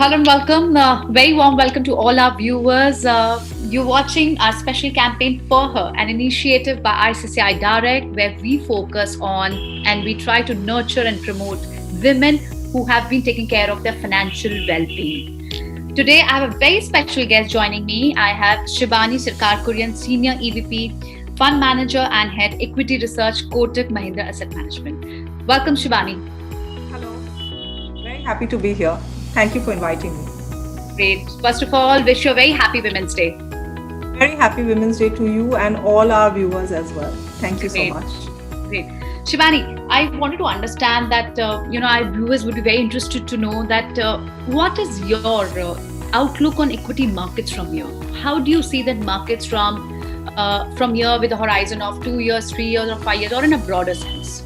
Hello and welcome. Very warm welcome to all our viewers. You're watching our special campaign For Her, an initiative by ICCI Direct, where we focus on and we try to nurture and promote women who have been taking care of their financial well-being. Today, I have a very special guest joining me. I have Shibani Sirkarkurian, Senior EVP, Fund Manager and Head Equity Research, Kotak Mahindra Asset Management. Welcome, Shibani. Hello, very happy to be here. Thank you for inviting me. Great. First of all, wish you a very happy Women's Day. Very happy Women's Day to you and all our viewers as well. Thank you so much. Great. Shibani, I wanted to understand that, our viewers would be very interested to know that what is your outlook on equity markets from here? How do you see that markets from here with a horizon of 2 years, 3 years or 5 years or in a broader sense?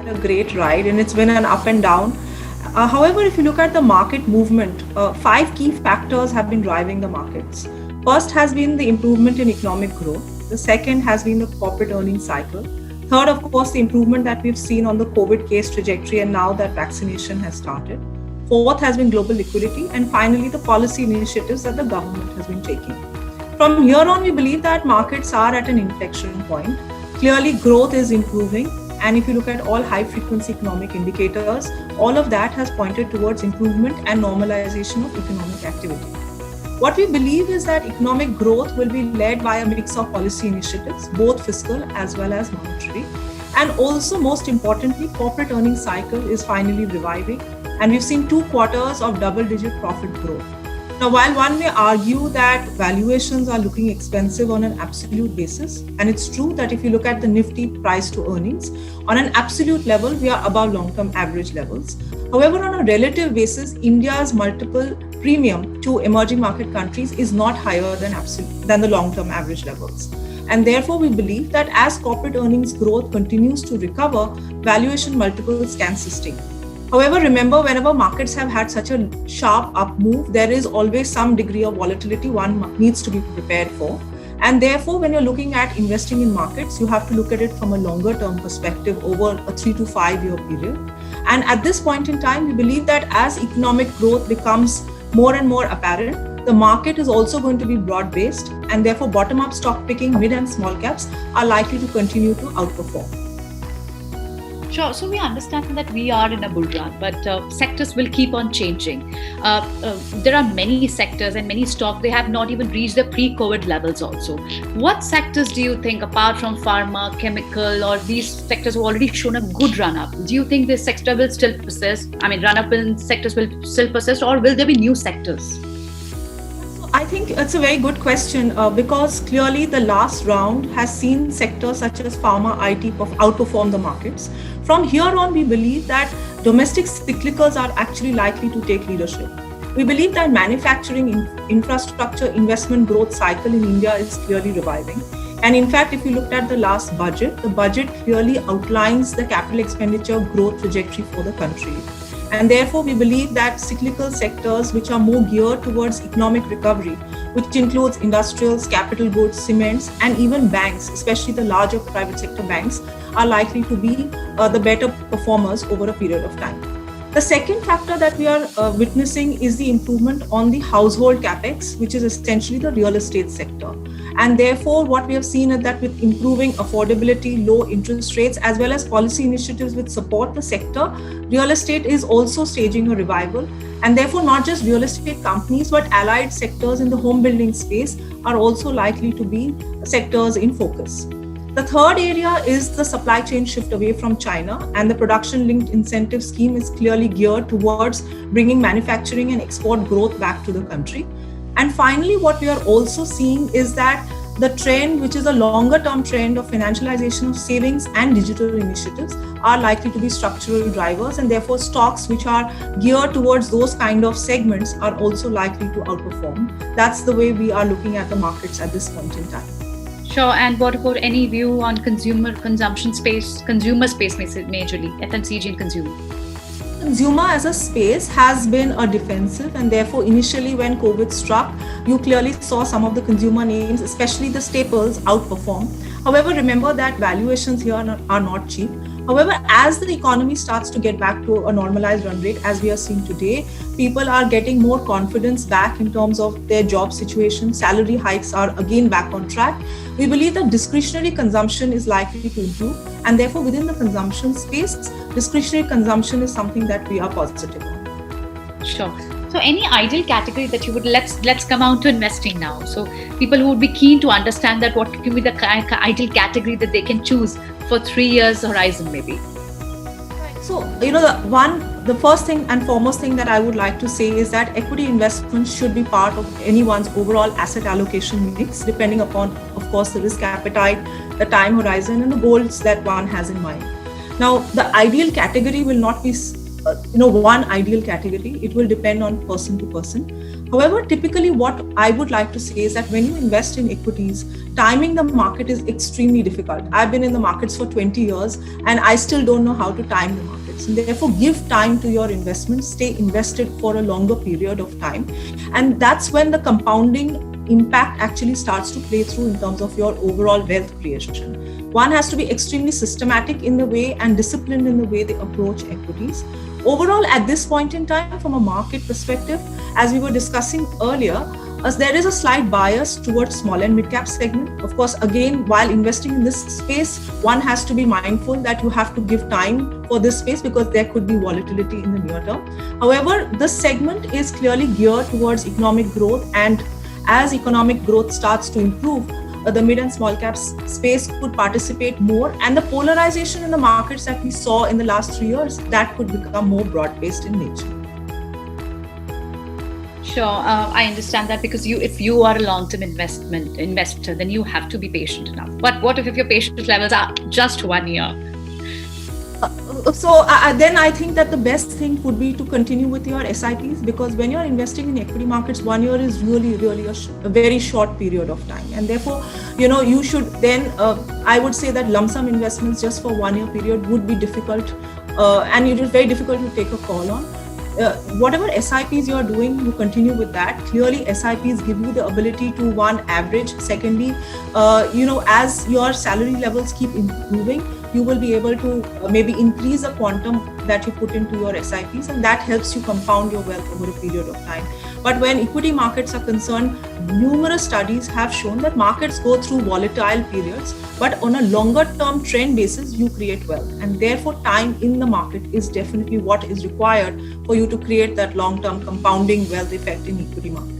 A great ride and it's been an up and down. However, if you look at the market movement, 5 key factors have been driving the markets. First has been the improvement in economic growth. The second has been the corporate earnings cycle. Third, of course, the improvement that we've seen on the COVID case trajectory and now that vaccination has started. Fourth has been global liquidity. And finally, the policy initiatives that the government has been taking. From here on, we believe that markets are at an inflection point. Clearly, growth is improving. And if you look at all high-frequency economic indicators, all of that has pointed towards improvement and normalization of economic activity. What we believe is that economic growth will be led by a mix of policy initiatives, both fiscal as well as monetary. And also, most importantly, corporate earnings cycle is finally reviving. And we've seen 2 quarters of double-digit profit growth. Now, while one may argue that valuations are looking expensive on an absolute basis, and it's true that if you look at the Nifty price to earnings, on an absolute level, we are above long-term average levels. However, on a relative basis, India's multiple premium to emerging market countries is not higher than the long-term average levels. And therefore, we believe that as corporate earnings growth continues to recover, valuation multiples can sustain. However, remember, whenever markets have had such a sharp up move, there is always some degree of volatility one needs to be prepared for. And therefore, when you're looking at investing in markets, you have to look at it from a longer term perspective over a 3 to 5 year period. And at this point in time, we believe that as economic growth becomes more and more apparent, the market is also going to be broad-based, and therefore bottom-up stock picking, mid and small caps are likely to continue to outperform. Sure. So we understand that we are in a bull run, but sectors will keep on changing. There are many sectors and many stocks, they have not even reached the pre-COVID levels also. What sectors do you think, apart from pharma, chemical, or these sectors have already shown a good run-up? Do you think this sector will still persist? I mean, run-up in sectors will still persist, or will there be new sectors? I think it's a very good question because clearly the last round has seen sectors such as pharma, IT outperform the markets. From here on, we believe that domestic cyclicals are actually likely to take leadership. We believe that manufacturing infrastructure investment growth cycle in India is clearly reviving. And in fact, if you looked at the last budget, the budget clearly outlines the capital expenditure growth trajectory for the country. And therefore, we believe that cyclical sectors which are more geared towards economic recovery, which includes industrials, capital goods, cements, and even banks, especially the larger private sector banks, are likely to be the better performers over a period of time. The second factor that we are witnessing is the improvement on the household capex, which is essentially the real estate sector. And therefore, what we have seen is that with improving affordability, low interest rates, as well as policy initiatives which support the sector, real estate is also staging a revival. And therefore, not just real estate companies, but allied sectors in the home building space are also likely to be sectors in focus. The third area is the supply chain shift away from China, and the production-linked incentive scheme is clearly geared towards bringing manufacturing and export growth back to the country. And finally, what we are also seeing is that the trend, which is a longer-term trend of financialization of savings and digital initiatives, are likely to be structural drivers, and therefore stocks which are geared towards those kind of segments are also likely to outperform. That's the way we are looking at the markets at this point in time. Sure. And what about any view on consumer space majorly, FMCG and consumer? Consumer as a space has been a defensive, and therefore initially when COVID struck, you clearly saw some of the consumer names, especially the staples, outperform. However, remember that valuations here are not cheap. However, as the economy starts to get back to a normalized run rate, as we are seeing today, people are getting more confidence back in terms of their job situation. Salary hikes are again back on track. We believe that discretionary consumption is likely to improve, and therefore within the consumption space, discretionary consumption is something that we are positive on. Sure. So any ideal category that you would, let's come on to investing now. So people who would be keen to understand that, what can be the ideal category that they can choose for 3 years horizon maybe. So, the first thing and foremost thing that I would like to say is that equity investments should be part of anyone's overall asset allocation mix, depending upon, of course, the risk appetite, the time horizon, and the goals that one has in mind. Now, the ideal category will not be one ideal category. It will depend on person to person. However, typically what I would like to say is that when you invest in equities, timing the market is extremely difficult. I've been in the markets for 20 years and I still don't know how to time the markets. And therefore, give time to your investments, stay invested for a longer period of time. And that's when the compounding impact actually starts to play through in terms of your overall wealth creation. One has to be extremely systematic in the way and disciplined in the way they approach equities. Overall, at this point in time, from a market perspective, as we were discussing earlier, there is a slight bias towards small and mid-cap segment. Of course, again, while investing in this space, one has to be mindful that you have to give time for this space because there could be volatility in the near term. However, this segment is clearly geared towards economic growth, and as economic growth starts to improve, the mid and small cap space could participate more, and the polarization in the markets that we saw in the last 3 years, that could become more broad-based in nature. Sure, I understand that, because if you are a long-term investor, then you have to be patient enough. But what if your patience levels are just 1 year? Then I think that the best thing would be to continue with your SIPs, because when you're investing in equity markets, 1 year is really a very short period of time. And therefore, you should then, I would say that lump sum investments just for 1 year period would be difficult, and it is very difficult to take a call on. Whatever SIPs you're doing, you continue with that. Clearly, SIPs give you the ability to, one, average. Secondly, as your salary levels keep improving, you will be able to maybe increase the quantum that you put into your SIPs, and that helps you compound your wealth over a period of time. But when equity markets are concerned, numerous studies have shown that markets go through volatile periods, but on a longer term trend basis, you create wealth. And therefore, time in the market is definitely what is required for you to create that long-term compounding wealth effect in equity markets.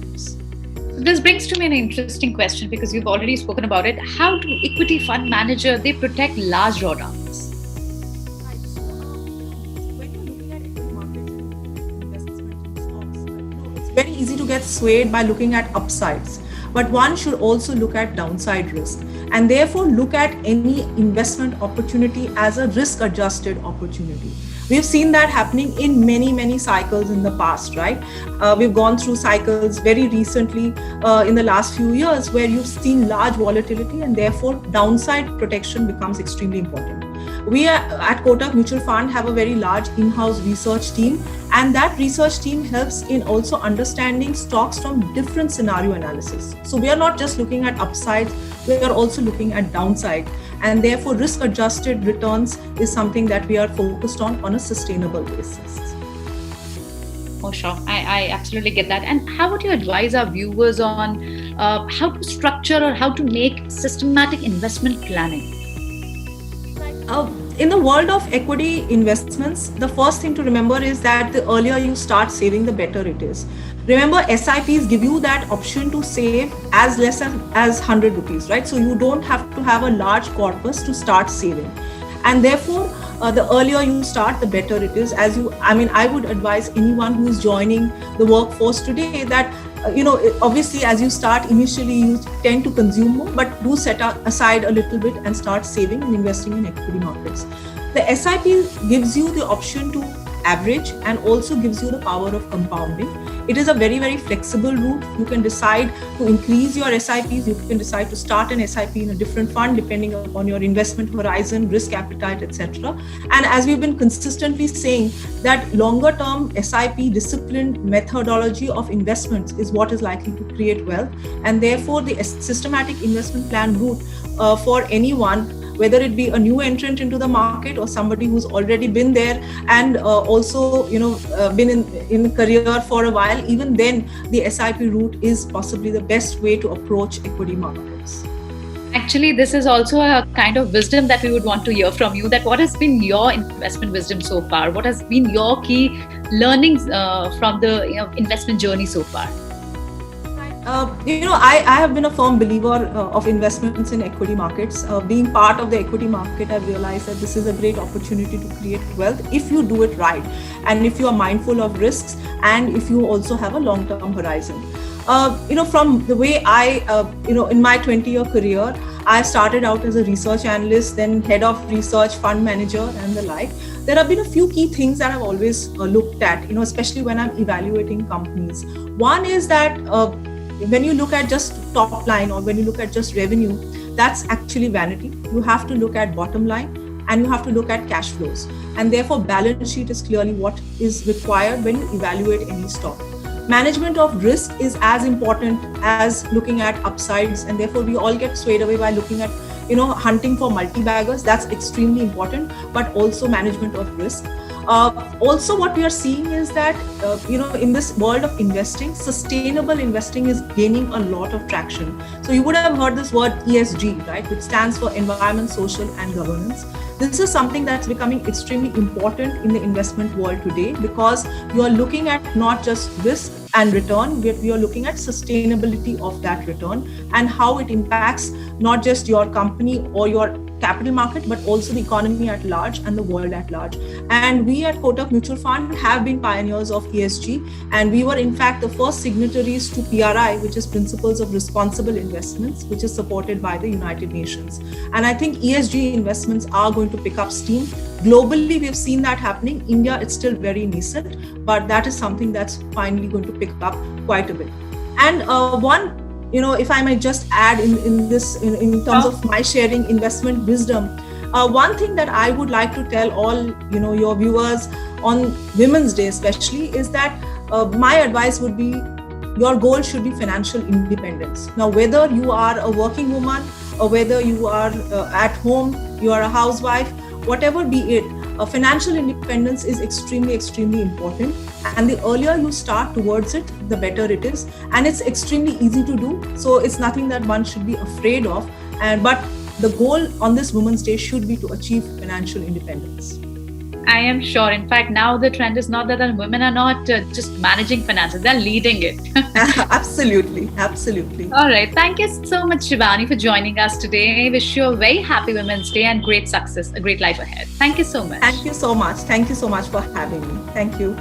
This brings to me an interesting question, because you've already spoken about it. How do equity fund manager, they protect large drawdowns? When you're looking at equity markets and investment in stocks, it's very easy to get swayed by looking at upsides. But one should also look at downside risk, and therefore look at any investment opportunity as a risk-adjusted opportunity. We've seen that happening in many cycles in the past, right? We've gone through cycles very recently in the last few years where you've seen large volatility, and therefore downside protection becomes extremely important. We at Kotak Mutual Fund have a very large in-house research team, and that research team helps in also understanding stocks from different scenario analysis. So we are not just looking at upsides, we are also looking at downside. And therefore, risk-adjusted returns is something that we are focused on a sustainable basis. Oh, sure. I absolutely get that. And how would you advise our viewers on how to structure or how to make systematic investment planning? In the world of equity investments, the first thing to remember is that the earlier you start saving, the better it is. Remember, SIPs give you that option to save as less as 100 rupees, right? So you don't have to have a large corpus to start saving. And therefore, the earlier you start, the better it is. I would advise anyone who is joining the workforce today that, obviously as you start initially, you tend to consume more, but do set aside a little bit and start saving and investing in equity markets. The SIP gives you the option to average and also gives you the power of compounding. It is a very flexible route. You can decide to increase your SIPs. You can decide to start an SIP in a different fund depending upon your investment horizon, risk appetite, etc. And as we've been consistently saying, that longer term SIP disciplined methodology of investments is what is likely to create wealth. And therefore, the systematic investment plan route for anyone whether it be a new entrant into the market or somebody who's already been there and also been in career for a while. Even then, the SIP route is possibly the best way to approach equity markets. Actually, this is also a kind of wisdom that we would want to hear from you, that what has been your investment wisdom so far? What has been your key learnings from the investment journey so far? I have been a firm believer of investments in equity markets. Being part of the equity market, I've realized that this is a great opportunity to create wealth if you do it right, and if you are mindful of risks, and if you also have a long-term horizon. From the way in my 20-year career, I started out as a research analyst, then head of research, fund manager, and the like. There have been a few key things that I've always looked at, especially when I'm evaluating companies. One is that when you look at just top line, or when you look at just revenue, that's actually vanity. You have to look at bottom line, and you have to look at cash flows. And therefore, balance sheet is clearly what is required when you evaluate any stock. Management of risk is as important as looking at upsides, and therefore we all get swayed away by looking at hunting for multi-baggers. That's extremely important, but also management of risk. Also, what we are seeing is that in this world of investing, sustainable investing is gaining a lot of traction. So you would have heard this word ESG, right, which stands for environment, social, and governance. This is something that's becoming extremely important in the investment world today, because you are looking at not just risk and return, but we are looking at sustainability of that return and how it impacts not just your company or your capital market, but also the economy at large and the world at large. And we at Kotak Mutual Fund have been pioneers of ESG, and we were in fact the first signatories to PRI, which is Principles of Responsible Investments, which is supported by the United Nations. And I think ESG investments are going to pick up steam. Globally, we've seen that happening. India, it's still very nascent, but that is something that's finally going to pick up quite a bit. And if I might just add in terms of my sharing investment wisdom, one thing that I would like to tell all your viewers on Women's Day especially is that my advice would be, your goal should be financial independence. Now, whether you are a working woman or whether you are at home, you are a housewife, whatever be it, financial independence is extremely, extremely important. And the earlier you start towards it, the better it is. And it's extremely easy to do. So it's nothing that one should be afraid of. But the goal on this Women's Day should be to achieve financial independence. I am sure. In fact, now the trend is not that women are not just managing finances, they're leading it. Absolutely. Absolutely. All right. Thank you so much, Shivani, for joining us today. I wish you a very happy Women's Day and great success, a great life ahead. Thank you so much. Thank you so much. Thank you so much for having me. Thank you.